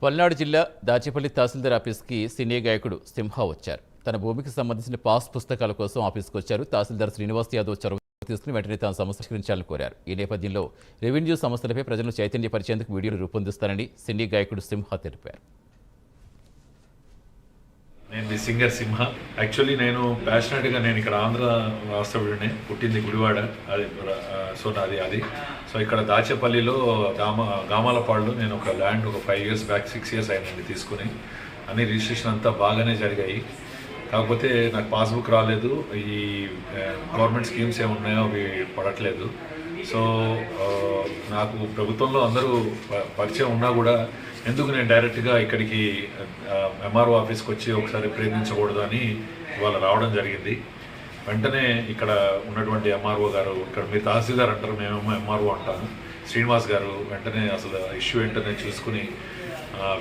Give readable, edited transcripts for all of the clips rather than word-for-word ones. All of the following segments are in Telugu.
పల్నాడు జిల్లా దాచేపల్లి తహసీల్దార్ ఆఫీస్కి సినీ గాయకుడు సింహ వచ్చారు. తన భూమికి సంబంధించిన పాస్ పుస్తకాల కోసం ఆఫీస్కి వచ్చారు. తహసీల్దార్ శ్రీనివాస్ యాదవ్ చొరవ తీసుకుని వెంటనే తాను సమస్య పరిష్కరించాలని కోరారు. ఈ నేపథ్యంలో రెవెన్యూ సమస్యలపై ప్రజలను చైతన్యపరిచేందుకు వీడియోలు రూపొందిస్తారని సినీ గాయకుడు సింహ తెలిపారు. నేను సింగర్ సింహ. యాక్చువల్లీ నేను ప్యాషనెట్గా నేను ఇక్కడ ఆంధ్ర వాస్తవుడినే, పుట్టింది గుడివాడ, అది సో నాది అది. సో ఇక్కడ దాచేపల్లిలో గామాలపాడులో నేను ఒక ల్యాండ్ ఒక 5 years బ్యాక్ 6 years అయిందండి తీసుకుని. అన్ని రిజిస్ట్రేషన్ అంతా బాగానే జరిగాయి. కాకపోతే నాకు పాస్బుక్ రాలేదు. ఈ గవర్నమెంట్ స్కీమ్స్ ఏమున్నాయో అవి పడట్లేదు. సో నాకు ప్రభుత్వంలో అందరూ పరిచయం ఉన్నా కూడా ఎందుకు నేను డైరెక్ట్గా ఇక్కడికి ఎంఆర్ఓ ఆఫీస్కి వచ్చి ఒకసారి ప్రయత్నించకూడదు అని ఇవాళ రావడం జరిగింది. వెంటనే ఇక్కడ ఉన్నటువంటి ఎంఆర్ఓ గారు, ఇక్కడ మీరు తహసీల్దార్ అంటారు, మేమేమో ఎంఆర్ఓ అంటాము, శ్రీనివాస్ గారు వెంటనే అసలు ఇష్యూ ఏంటనే చూసుకుని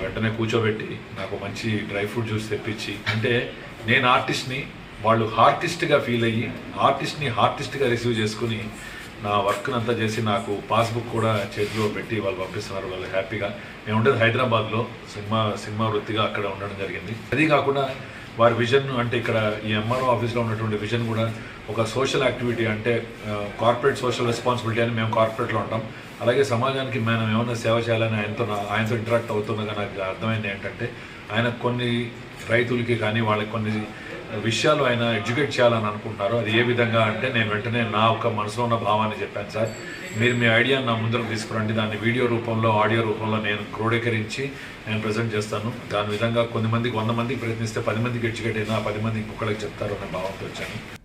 వెంటనే కూర్చోబెట్టి నాకు మంచి డ్రై ఫ్రూట్ జ్యూస్ తెప్పించి, అంటే నేను ఆర్టిస్ట్ని, వాళ్ళు హార్టిస్ట్గా ఫీల్ అయ్యి ఆర్టిస్ట్ని హార్టిస్ట్గా రిసీవ్ చేసుకుని నా వర్క్ని అంతా చేసి నాకు పాస్బుక్ కూడా చేతిలో పెట్టి వాళ్ళు పంపిస్తున్నారు. వాళ్ళు హ్యాపీగా. నేను ఉండేది హైదరాబాద్లో, సినిమా వృత్తిగా అక్కడ ఉండడం జరిగింది. అది కాకుండా వారి విజన్, అంటే ఇక్కడ ఈ ఎంఆర్ఓ ఆఫీస్లో ఉన్నటువంటి విజన్ కూడా ఒక సోషల్ యాక్టివిటీ, అంటే కార్పొరేట్ సోషల్ రెస్పాన్సిబిలిటీ అని మేము కార్పొరేట్లో ఉంటాం. అలాగే సమాజానికి మనం ఏమైనా సేవ చేయాలని ఆయనతో ఇంటరాక్ట్ అవుతుండగా నాకు అర్థమైంది ఏంటంటే, ఆయన కొన్ని రైతులకి కానీ వాళ్ళకి కొన్ని విషయాలు ఆయన ఎడ్యుకేట్ చేయాలని అనుకుంటున్నారు. అది ఏ విధంగా అంటే, నేను వెంటనే నా ఒక మనసులో ఉన్న భావాన్ని చెప్పాను. సార్, మీరు మీ ఐడియాని నా ముందరకు తీసుకురండి, దాన్ని వీడియో రూపంలో ఆడియో రూపంలో నేను క్రోడీకరించి నేను ప్రజెంట్ చేస్తాను. దాని విధంగా 100 మందికి ప్రయత్నిస్తే 10 మందికి ఎడ్యుకేట్ అయినా 10 మందికి ఒక్కళ్ళకి చెప్తారు అనే భావంతో వచ్చాను.